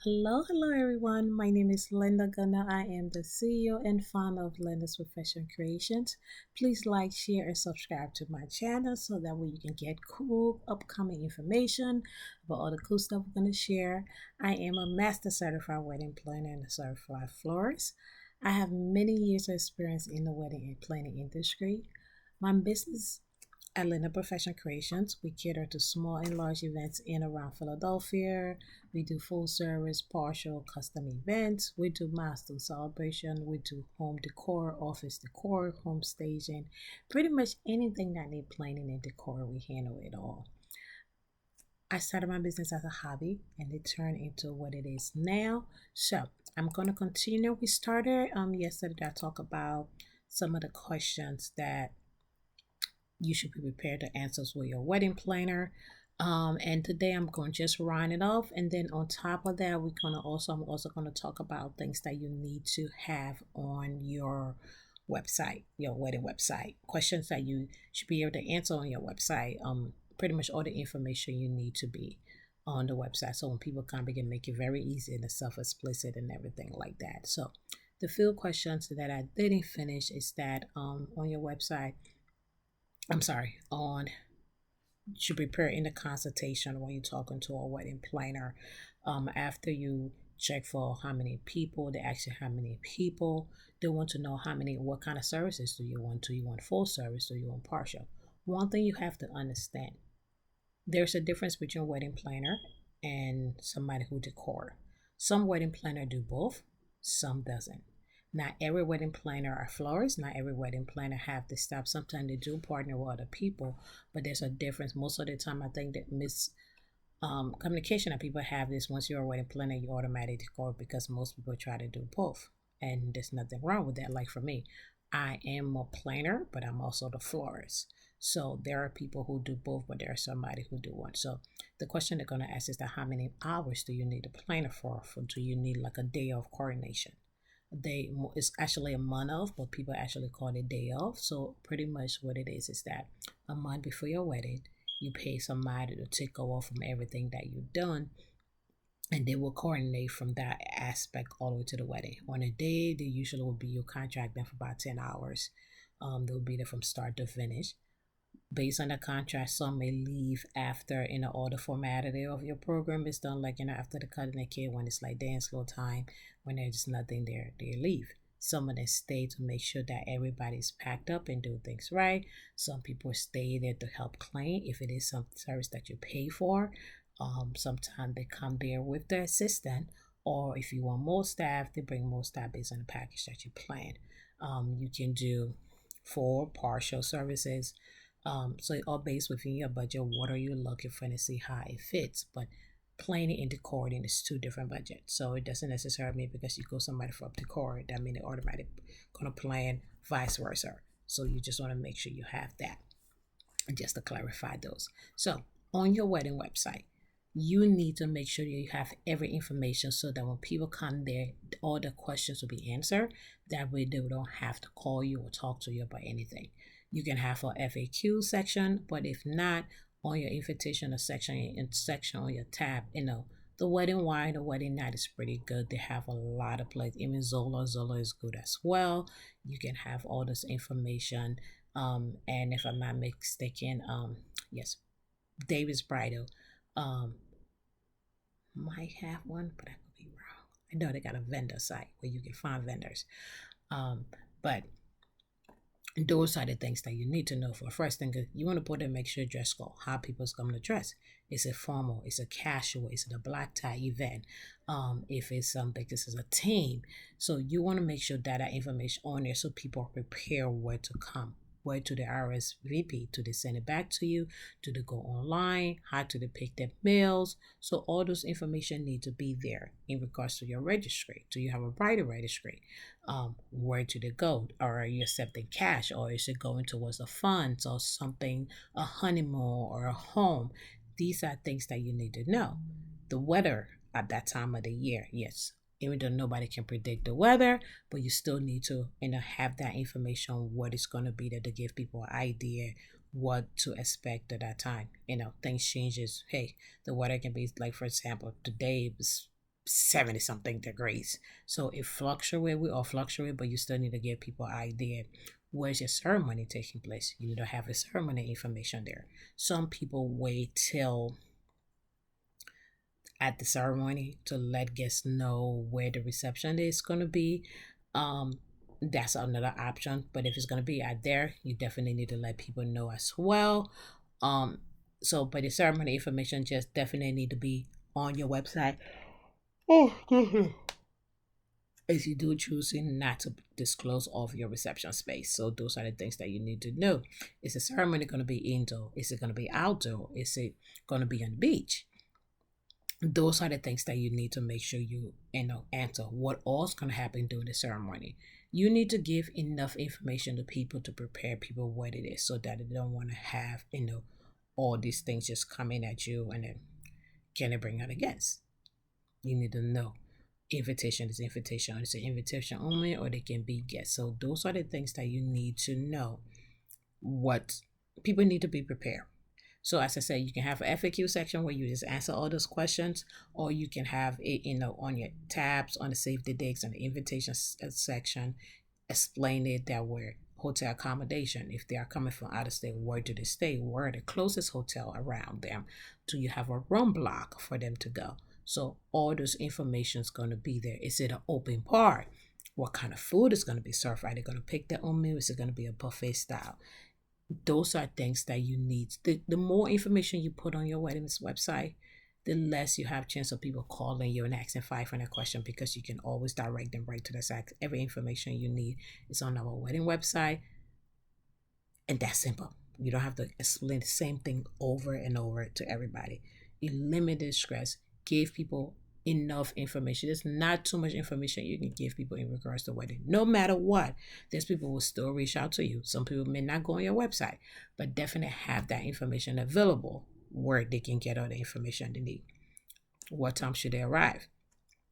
Hello everyone. My name is Linda Gunner. I am the CEO and founder of Linda's Profession Creations. Please like, share, and subscribe to my channel so that way you can get cool upcoming information about all the cool stuff we're going to share. I am a master certified wedding planner and a certified florist. I have many years of experience in the wedding and planning industry. My business at Linda Perfection Creations, we cater to small and large events in and around Philadelphia. We do full service, partial, custom events. We do milestone celebration. We do home decor, office decor, home staging. Pretty much anything that need planning and decor, we handle it all. I started my business as a hobby and it turned into what it is now. So I'm gonna continue. We started yesterday. I talked about some of the questions that you should be prepared to answer with your wedding planner. And today I'm going to just round it off, and then on top of that, I'm also gonna talk about things that you need to have on your website, your wedding website, questions that you should be able to answer on your website. Pretty much all the information you need to be on the website. So when people come, we can make it very easy and self-explicit and everything like that. So the field questions that I didn't finish is that on your website, on should prepare in the consultation when you're talking to a wedding planner. After you check for how many people, they ask you how many people. They want to know what kind of services do you want? Do you want full service? Do you want partial? One thing you have to understand, there's a difference between a wedding planner and somebody who decor. Some wedding planner do both, some doesn't. Not every wedding planner are florists. Not every wedding planner have this stuff. Sometimes they do partner with other people, but there's a difference. Most of the time, I think that communication that people have is once you're a wedding planner, you automatically go because most people try to do both, and there's nothing wrong with that. Like for me, I am a planner, but I'm also the florist. So there are people who do both, but there are somebody who do one. So the question they're gonna ask is that how many hours do you need a planner for? Do you need like a day of coordination? Day It's actually a month off, but people actually call it day off. So pretty much what it is that a month before your wedding, you pay somebody to take over from everything that you've done, and they will coordinate from that aspect all the way to the wedding. On a day, they usually will be your contract then for about 10 hours. They'll be there from start to finish. Based on the contract, some may leave after all the formality of your program is done, like after the cutting the cake, when it's like dance floor time, when there's nothing there, they leave. Some of them stay to make sure that everybody's packed up and do things right. Some people stay there to help clean if it is some service that you pay for. Sometimes they come there with the assistant, or if you want more staff, they bring more staff based on the package that you plan. You can do full partial services. So it all based within your budget. What are you looking for and see how it fits? But planning and decorating is two different budgets. So it doesn't necessarily mean because you go somebody for decor, that means they automatically gonna plan vice versa. So you just want to make sure you have that. And just to clarify those. So on your wedding website, you need to make sure you have every information so that when people come there, all the questions will be answered. That way they don't have to call you or talk to you about anything. You can have a FAQ section, but if not, on your invitation or section on your tab, the wedding wine, the wedding night is pretty good. They have a lot of places. Even Zola is good as well. You can have all this information. And if I'm not mistaken, yes, David's Bridal might have one, but I could be wrong. I know they got a vendor site where you can find vendors. But those are the things that you need to know. For first thing, you want to put in, make sure dress code, how people's going to dress. Is it formal? Is it casual? Is it a black tie event? If it's something, this is a team. So you want to make sure that information on there so people are prepared where to come. Where to the RSVP, to they send it back to you, to they go online, how to they pick their mails. So all those information need to be there in regards to your registry. Do you have a bridal registry? Where do they go? Or are you accepting cash, or is it going towards a fund or something, a honeymoon or a home? These are things that you need to know. The weather at that time of the year, yes. Even though nobody can predict the weather, but you still need to have that information, what it's going to be there to give people an idea what to expect at that time. Things changes. Hey, the weather can be like, for example, today was 70 something degrees. So it fluctuate, we all fluctuate, but you still need to give people an idea where's your ceremony taking place. You need to have a ceremony information there. Some people wait till at the ceremony to let guests know where the reception is going to be. Um, that's another option. But if it's going to be out there, you definitely need to let people know as well. Um, but the ceremony information just definitely need to be on your website. Oh, if you do choosing not to disclose all of your reception space. So those are the things that you need to know. Is the ceremony going to be indoor? Is it going to be outdoor? Is it going to be on the beach? Those are the things that you need to make sure you answer. What all's going to happen during the ceremony? You need to give enough information to people to prepare people what it is, so that they don't want to have all these things just coming at you and then can it bring out a guest? You need to know. Invitation is invitation. It's an invitation only, or they can be guests. So those are the things that you need to know. What people need to be prepared. So as I said, you can have an FAQ section where you just answer all those questions, or you can have it, on your tabs on the save the dates and the invitation section, explain it that where hotel accommodation, if they are coming from out of state, where do they stay? Where are the closest hotel around them? Do you have a room block for them to go? So all those information is going to be there. Is it an open bar? What kind of food is going to be served? Are they going to pick their own meal? Is it going to be a buffet style? Those are things that you need. The more information you put on your wedding's website, the less you have chance of people calling you and asking 500 questions, because you can always direct them right to the site. Every information you need is on our wedding website, and that's simple. You don't have to explain the same thing over and over to everybody. Eliminate stress. Give people enough information. There's not too much information you can give people in regards to wedding. No matter what, there's people who will still reach out to you. Some people may not go on your website, but definitely have that information available where they can get all the information they need. What time should they arrive?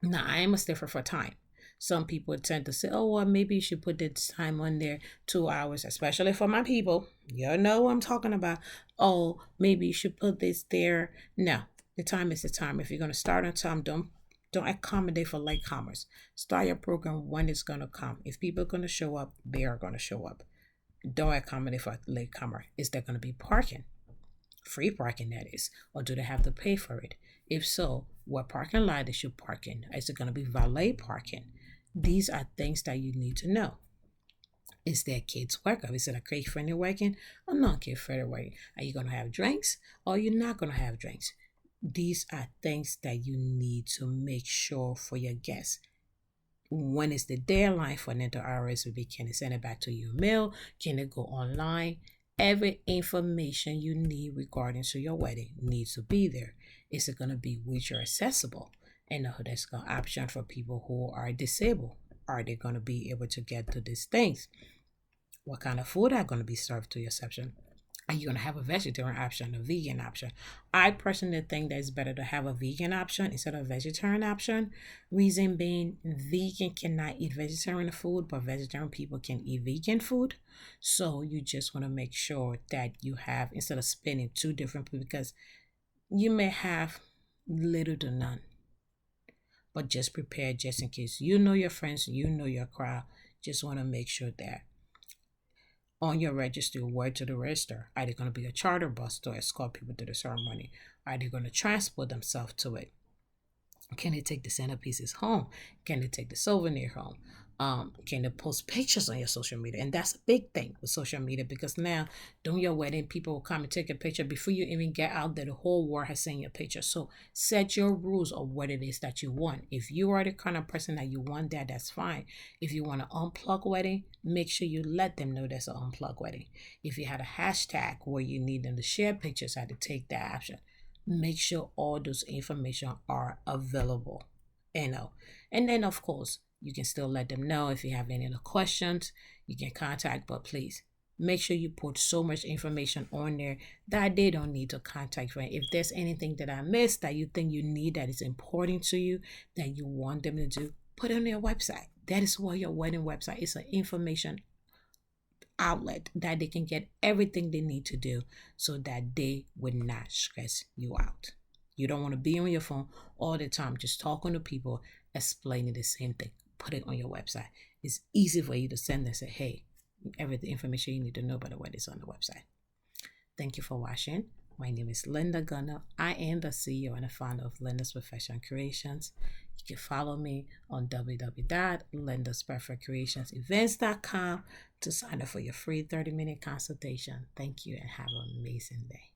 Now, I am a stiffer for time. Some people tend to say, oh, well, maybe you should put this time on there, 2 hours, especially for my people. You know what I'm talking about. Oh, maybe you should put this there. No, the time is the time. If you're going to start on time, don't accommodate for late comers. Start your program when it's going to come. If people are going to show up, they are going to show up. Don't accommodate for late comer. Is there going to be parking? Free parking, that is. Or do they have to pay for it? If so, what parking lot they should park in? Is it going to be valet parking? These are things that you need to know. Is there kids welcome? Is it a kid-friendly wedding or non-kid-friendly wedding? Are you going to have drinks or you're not going to have drinks? These are things that you need to make sure for your guests. When is the deadline for them to RSVP? Can they send it back to your mail? Can it go online? Every information you need regarding to your wedding needs to be there. Is it going to be wheelchair accessible? And there's an option for people who are disabled. Are they going to be able to get to these things? What kind of food are going to be served to your reception? Are you going to have a vegetarian option, a vegan option? I personally think that it's better to have a vegan option instead of a vegetarian option. Reason being, vegan cannot eat vegetarian food, but vegetarian people can eat vegan food. So you just want to make sure that you have, instead of spending two different food, because you may have little to none. But just prepare just in case. You know your friends, you know your crowd. Just want to make sure that on your registry, where to the register. Are they going to be a charter bus to escort people to the ceremony? Are they going to transport themselves to it? Can they take the centerpieces home? Can they take the souvenir home? Can they post pictures on your social media? And that's a big thing with social media, because now during your wedding, people will come and take a picture before you even get out there. The whole world has seen your picture. So set your rules of what it is that you want. If you are the kind of person that you want that, that's fine. If you want an unplugged wedding, make sure you let them know there's an unplugged wedding. If you had a hashtag where you need them to share pictures, how to take that action. Make sure all those information are available. And then of course, you can still let them know if you have any other questions, you can contact, but please make sure you put so much information on there that they don't need to contact you. If there's anything that I missed that you think you need, that is important to you, that you want them to do, put it on their website. That is why your wedding website is an information outlet that they can get everything they need to do so that they would not stress you out. You don't want to be on your phone all the time, just talking to people, explaining the same thing. Put it on your website. It's easy for you to send and say, hey, everything information you need to know about the wedding is on the website. Thank you for watching. My name is Linda Gunner. I am the CEO and the founder of Linda's Perfection Creations. You can follow me on www.lyndaperfect.creationsevents.com to sign up for your free 30-minute consultation. Thank you and have an amazing day.